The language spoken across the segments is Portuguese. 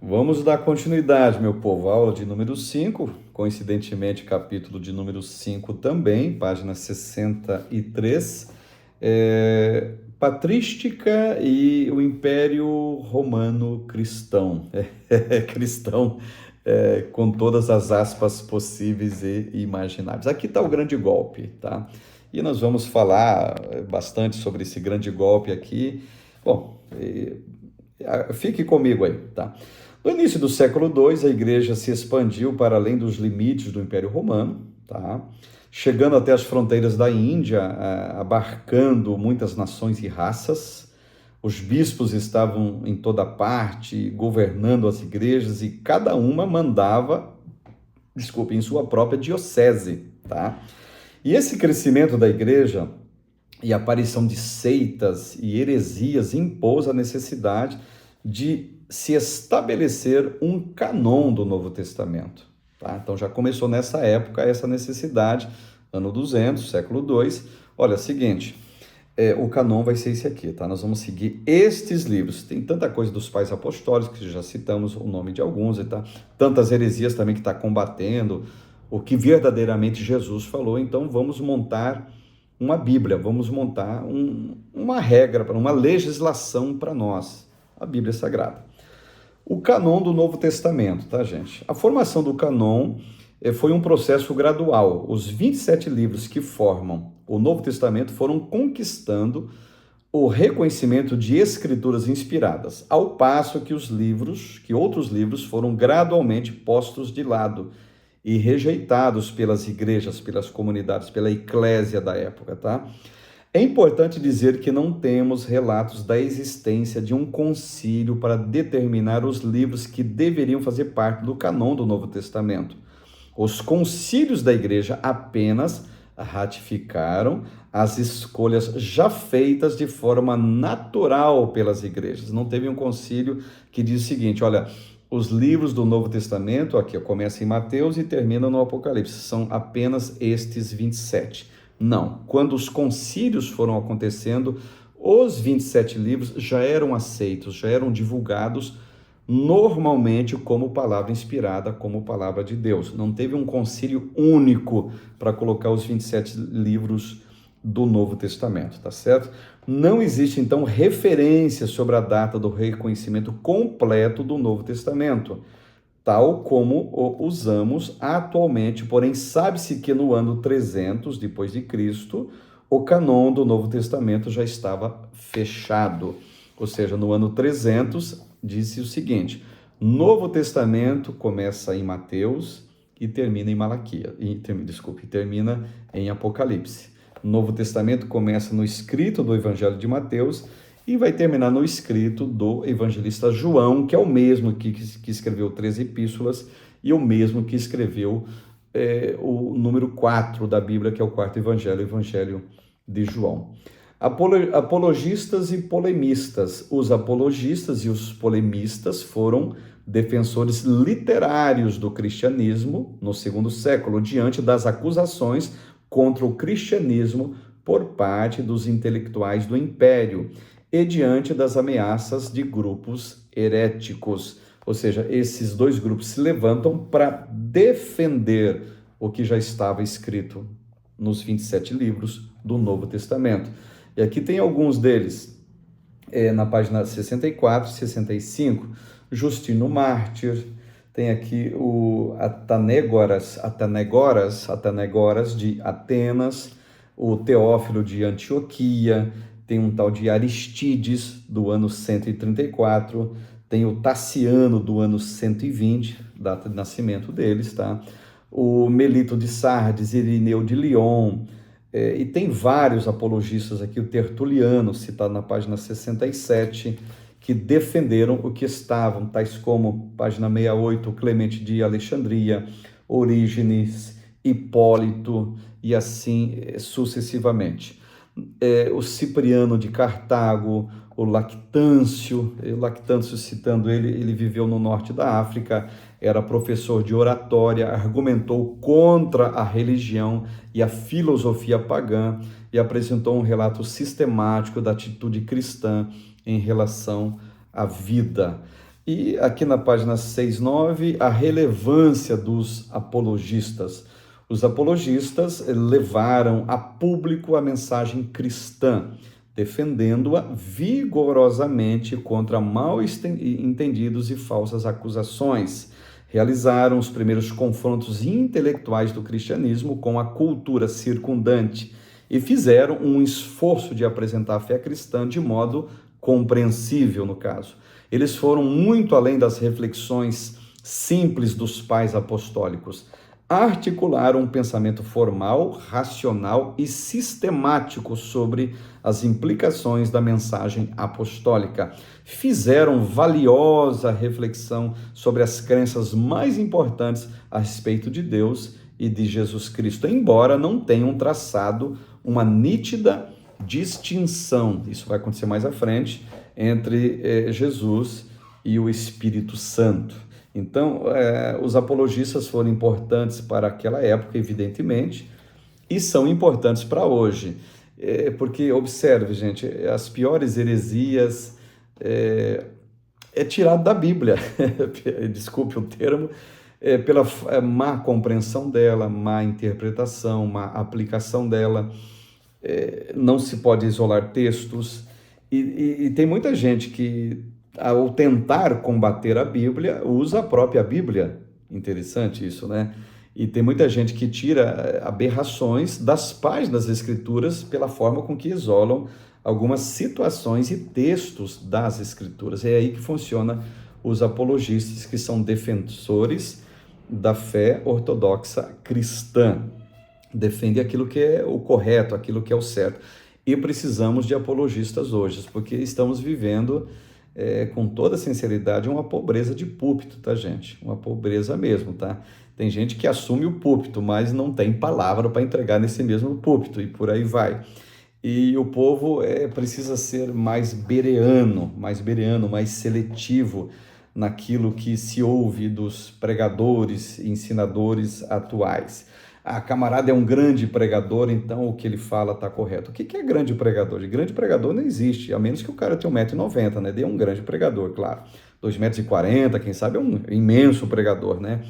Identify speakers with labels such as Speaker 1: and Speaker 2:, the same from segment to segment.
Speaker 1: Vamos dar continuidade, meu povo. Aula de número 5, coincidentemente, capítulo de número 5 também, página 63. Patrística e o Império Romano Cristão. Cristão com todas as aspas possíveis e imagináveis. Aqui está o grande golpe, tá? E nós vamos falar bastante sobre esse grande golpe aqui. Bom, fique comigo aí, tá? No início do século II, a igreja se expandiu para além dos limites do Império Romano, tá? Chegando até as fronteiras da Índia, abarcando muitas nações e raças. Os bispos estavam em toda parte, governando as igrejas, e cada uma mandava, em sua própria diocese, tá? E esse crescimento da igreja e a aparição de seitas e heresias impôs a necessidade de se estabelecer um canon do Novo Testamento. Tá? Então já começou nessa época essa necessidade, ano 200, século II. Olha, é o seguinte, o canon vai ser esse aqui, tá? Nós vamos seguir estes livros. Tem tanta coisa dos pais apostólicos, que já citamos o nome de alguns, tá? Tantas heresias também que está combatendo o que verdadeiramente Jesus falou. Então vamos montar uma Bíblia, vamos montar uma regra, uma legislação para nós, a Bíblia Sagrada. O canon do Novo Testamento, tá, gente? A formação do canon foi um processo gradual. Os 27 livros que formam o Novo Testamento foram conquistando o reconhecimento de escrituras inspiradas, ao passo que outros livros foram gradualmente postos de lado e rejeitados pelas igrejas, pelas comunidades, pela eclésia da época, tá? É importante dizer que não temos relatos da existência de um concílio para determinar os livros que deveriam fazer parte do canon do Novo Testamento. Os concílios da igreja apenas ratificaram as escolhas já feitas de forma natural pelas igrejas. Não teve um concílio que diz o seguinte, olha, os livros do Novo Testamento, aqui começa em Mateus e termina no Apocalipse, são apenas estes 27. Não, quando os concílios foram acontecendo, os 27 livros já eram aceitos, já eram divulgados normalmente como palavra inspirada, como palavra de Deus. Não teve um concílio único para colocar os 27 livros do Novo Testamento, tá certo? Não existe, então, referência sobre a data do reconhecimento completo do Novo Testamento, tal como o usamos atualmente, porém sabe-se que no ano 300 depois de Cristo, o canon do Novo Testamento já estava fechado. Ou seja, no ano 300, disse o seguinte, Novo Testamento começa em Mateus e termina em termina em Apocalipse. Novo Testamento começa no escrito do Evangelho de Mateus e vai terminar no escrito do evangelista João, que é o mesmo que escreveu 13 epístolas e o mesmo que escreveu o número 4 da Bíblia, que é o quarto evangelho, o Evangelho de João. Apologistas e polemistas. Os apologistas e os polemistas foram defensores literários do cristianismo no segundo século, diante das acusações contra o cristianismo por parte dos intelectuais do Império e diante das ameaças de grupos heréticos. Ou seja, esses dois grupos se levantam para defender o que já estava escrito nos 27 livros do Novo Testamento. E aqui tem alguns deles, na página 64 e 65, Justino Mártir, tem aqui o Atanégoras de Atenas, o Teófilo de Antioquia, tem um tal de Aristides, do ano 134, tem o Taciano, do ano 120, data de nascimento deles, tá? O Melito de Sardes, Irineu de Lyon, e tem vários apologistas aqui, o Tertuliano, citado na página 67, que defenderam o que estavam, tais como, página 68, Clemente de Alexandria, Orígenes, Hipólito, e assim sucessivamente. O Cipriano de Cartago, o Lactâncio, citando ele viveu no norte da África, era professor de oratória, argumentou contra a religião e a filosofia pagã e apresentou um relato sistemático da atitude cristã em relação à vida. E aqui na página 6.9, a relevância dos apologistas. Os apologistas levaram a público a mensagem cristã, defendendo-a vigorosamente contra mal entendidos e falsas acusações. Realizaram os primeiros confrontos intelectuais do cristianismo com a cultura circundante e fizeram um esforço de apresentar a fé cristã de modo compreensível, no caso. Eles foram muito além das reflexões simples dos pais apostólicos. Articularam um pensamento formal, racional e sistemático sobre as implicações da mensagem apostólica. Fizeram valiosa reflexão sobre as crenças mais importantes a respeito de Deus e de Jesus Cristo, embora não tenham traçado uma nítida distinção, isso vai acontecer mais à frente, entre Jesus e o Espírito Santo. Então, os apologistas foram importantes para aquela época, evidentemente, e são importantes para hoje. Porque, observe, gente, as piores heresias é tirado da Bíblia, desculpe o termo, pela má compreensão dela, má interpretação, má aplicação dela. Não se pode isolar textos, e tem muita gente que, ao tentar combater a Bíblia, usa a própria Bíblia. Interessante isso, né? E tem muita gente que tira aberrações das páginas das Escrituras pela forma com que isolam algumas situações e textos das Escrituras. É aí que funciona os apologistas, que são defensores da fé ortodoxa cristã. Defende aquilo que é o correto, aquilo que é o certo. E precisamos de apologistas hoje, porque estamos vivendo, com toda sinceridade, uma pobreza de púlpito, tá, gente? Uma pobreza mesmo, tá? Tem gente que assume o púlpito, mas não tem palavra para entregar nesse mesmo púlpito, e por aí vai. E o povo precisa ser mais bereano, mais seletivo naquilo que se ouve dos pregadores e ensinadores atuais. A camarada é um grande pregador, então o que ele fala está correto. O que é grande pregador? De grande pregador não existe, a menos que o cara tenha 1,90 m, né? Ele é um grande pregador, claro. 2,40 m, quem sabe é um imenso pregador, né?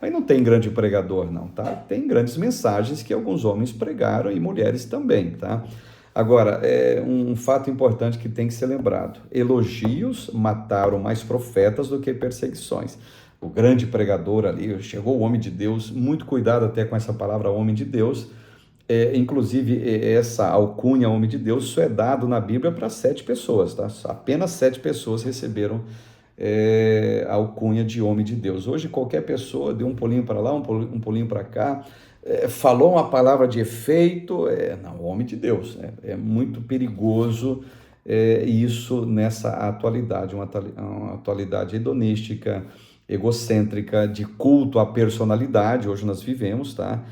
Speaker 1: Mas não tem grande pregador, não, tá? Tem grandes mensagens que alguns homens pregaram e mulheres também, tá? Agora, um fato importante que tem que ser lembrado: elogios mataram mais profetas do que perseguições. O grande pregador ali, chegou o homem de Deus, muito cuidado até com essa palavra homem de Deus, inclusive essa alcunha homem de Deus, isso é dado na Bíblia para 7 pessoas, tá? Apenas 7 pessoas receberam a alcunha de homem de Deus. Hoje qualquer pessoa deu um pulinho para lá, um pulinho para cá, falou uma palavra de efeito, não, homem de Deus. É muito perigoso isso nessa atualidade, uma atualidade hedonística, egocêntrica, de culto à personalidade. Hoje nós vivemos, tá?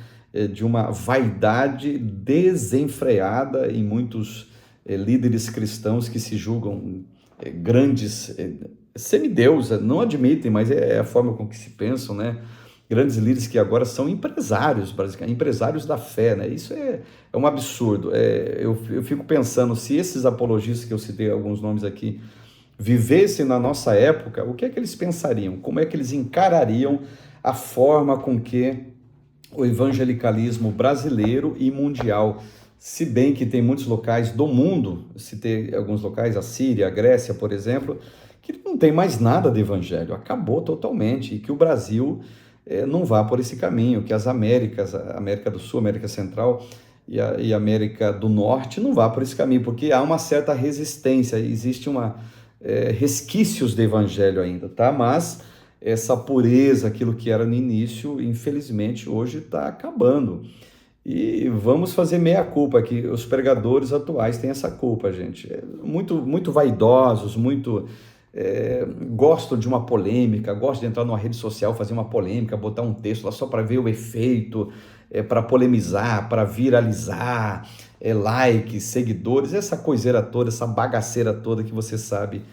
Speaker 1: De uma vaidade desenfreada em muitos líderes cristãos que se julgam grandes semideuses, não admitem, mas é a forma com que se pensam, né? Grandes líderes que agora são empresários, basicamente, empresários da fé, né? Isso é um absurdo. Eu fico pensando, se esses apologistas, que eu citei alguns nomes aqui, vivessem na nossa época, o que é que eles pensariam? Como é que eles encarariam a forma com que o evangelicalismo brasileiro e mundial, se bem que tem muitos locais do mundo, citei alguns locais, a Síria, a Grécia, por exemplo, que não tem mais nada de evangelho, acabou totalmente, e que o Brasil não vá por esse caminho, que as Américas, a América do Sul, América Central e a América do Norte não vá por esse caminho, porque há uma certa resistência, existe resquícios de evangelho ainda, tá? Mas essa pureza, aquilo que era no início, infelizmente hoje está acabando. E vamos fazer meia-culpa aqui. Os pregadores atuais têm essa culpa, gente. Muito vaidosos, gostam de uma polêmica, gostam de entrar numa rede social, fazer uma polêmica, botar um texto lá só para ver o efeito, para polemizar, para viralizar, likes, seguidores, essa coiseira toda, essa bagaceira toda que você sabe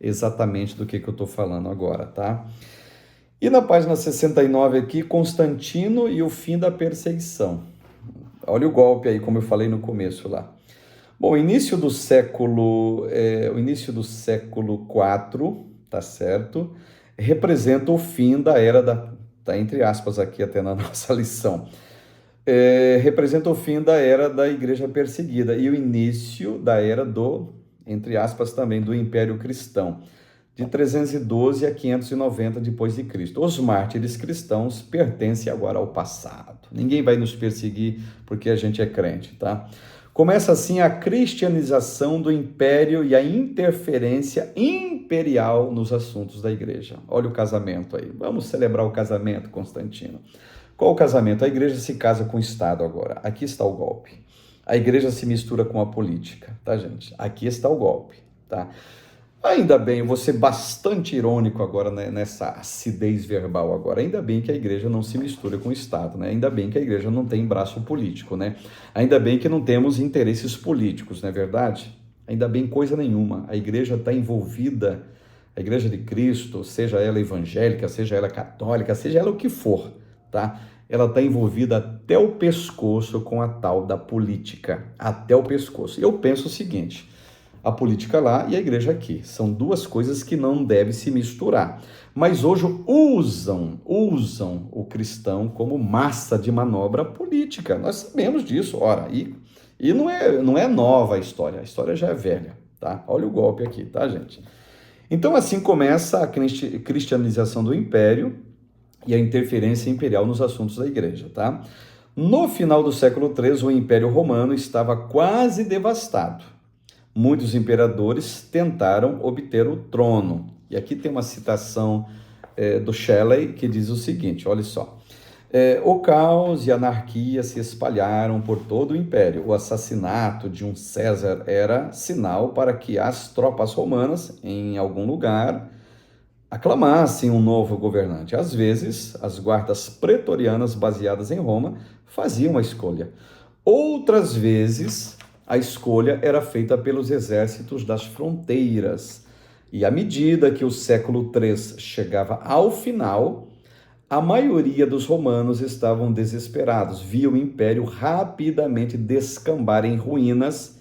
Speaker 1: exatamente do que eu estou falando agora, tá? E na página 69 aqui, Constantino e o fim da perseguição. Olha o golpe aí, como eu falei no começo lá. Bom, o início do século IV, tá certo? Representa o fim da era tá entre aspas aqui até na nossa lição. Representa o fim da era da igreja perseguida e o início da era entre aspas também, do Império Cristão, de 312 a 590 depois de Cristo. Os mártires cristãos pertencem agora ao passado. Ninguém vai nos perseguir porque a gente é crente, tá? Começa assim a cristianização do império e a interferência imperial nos assuntos da igreja. Olha o casamento aí. Vamos celebrar o casamento, Constantino. Qual o casamento? A igreja se casa com o Estado agora. Aqui está o golpe. A igreja se mistura com a política, tá, gente? Aqui está o golpe, tá? Ainda bem, eu vou ser bastante irônico agora, né, nessa acidez verbal agora. Ainda bem que a igreja não se mistura com o Estado, né? Ainda bem que a igreja não tem braço político, né? Ainda bem que não temos interesses políticos, não é verdade? Ainda bem coisa nenhuma. A igreja está envolvida, a igreja de Cristo, seja ela evangélica, seja ela católica, seja ela o que for, tá? Ela está envolvida até o pescoço com a tal da política, até o pescoço. Eu penso o seguinte: a política lá e a igreja aqui são duas coisas que não devem se misturar. Mas hoje usam o cristão como massa de manobra política. Nós sabemos disso, ora, e não é nova a história já é velha, tá? Olha o golpe aqui, tá, gente? Então assim começa a cristianização do império e a interferência imperial nos assuntos da igreja, tá? No final do século III, o Império Romano estava quase devastado. Muitos imperadores tentaram obter o trono. E aqui tem uma citação do Shelley que diz o seguinte, olha só. O caos e a anarquia se espalharam por todo o império. O assassinato de um César era sinal para que as tropas romanas, em algum lugar, aclamassem um novo governante. Às vezes, as guardas pretorianas baseadas em Roma faziam a escolha. Outras vezes, a escolha era feita pelos exércitos das fronteiras. E à medida que o século III chegava ao final, a maioria dos romanos estavam desesperados, viam o império rapidamente descambar em ruínas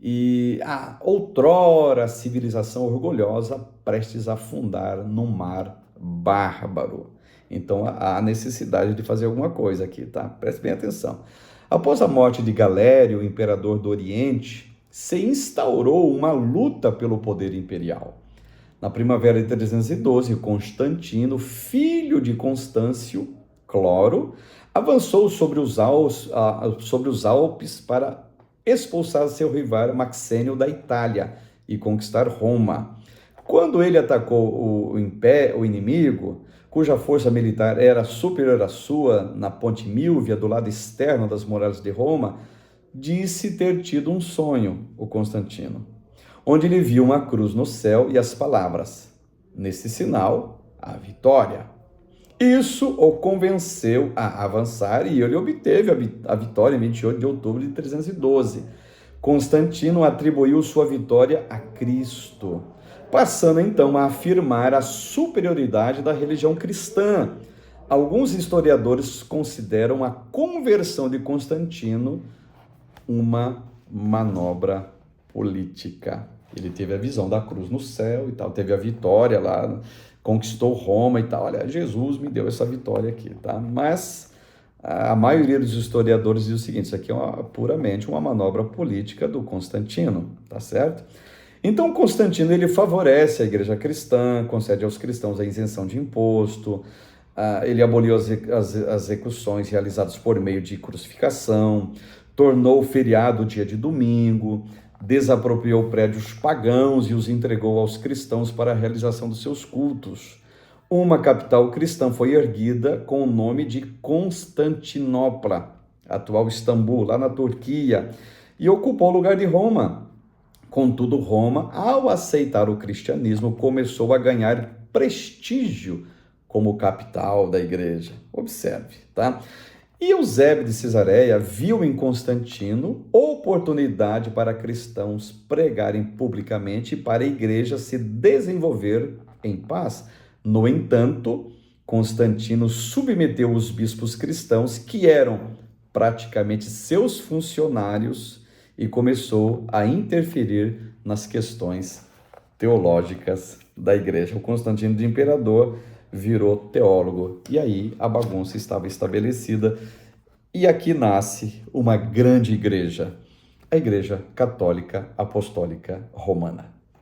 Speaker 1: e a outrora civilização orgulhosa prestes a afundar num mar bárbaro. Então há necessidade de fazer alguma coisa aqui, tá? Preste bem atenção. Após a morte de Galério, o imperador do Oriente, se instaurou uma luta pelo poder imperial. Na primavera de 312, Constantino, filho de Constâncio, Cloro, avançou sobre os Alpes para expulsar seu rival Maxênio da Itália e conquistar Roma. Quando ele atacou o inimigo, cuja força militar era superior à sua, na Ponte Milvia, do lado externo das muralhas de Roma, disse ter tido um sonho, o Constantino, onde ele viu uma cruz no céu e as palavras: nesse sinal, a vitória. Isso o convenceu a avançar e ele obteve a vitória em 28 de outubro de 312. Constantino atribuiu sua vitória a Cristo, passando então a afirmar a superioridade da religião cristã. Alguns historiadores consideram a conversão de Constantino uma manobra política. Ele teve a visão da cruz no céu e tal, teve a vitória lá, conquistou Roma e tal. Olha, Jesus me deu essa vitória aqui, tá? Mas a maioria dos historiadores diz o seguinte: isso aqui é puramente uma manobra política do Constantino, tá certo? Então, Constantino, ele favorece a igreja cristã, concede aos cristãos a isenção de imposto, ele aboliu as execuções realizadas por meio de crucificação, tornou feriado o dia de domingo, desapropriou prédios pagãos e os entregou aos cristãos para a realização dos seus cultos. Uma capital cristã foi erguida com o nome de Constantinopla, atual Istambul, lá na Turquia, e ocupou o lugar de Roma. Contudo, Roma, ao aceitar o cristianismo, começou a ganhar prestígio como capital da igreja. Observe, tá? E Eusébio de Cesareia viu em Constantino oportunidade para cristãos pregarem publicamente e para a igreja se desenvolver em paz. No entanto, Constantino submeteu os bispos cristãos, que eram praticamente seus funcionários, e começou a interferir nas questões teológicas da igreja. O Constantino de imperador virou teólogo e aí a bagunça estava estabelecida e aqui nasce uma grande igreja, a Igreja Católica Apostólica Romana.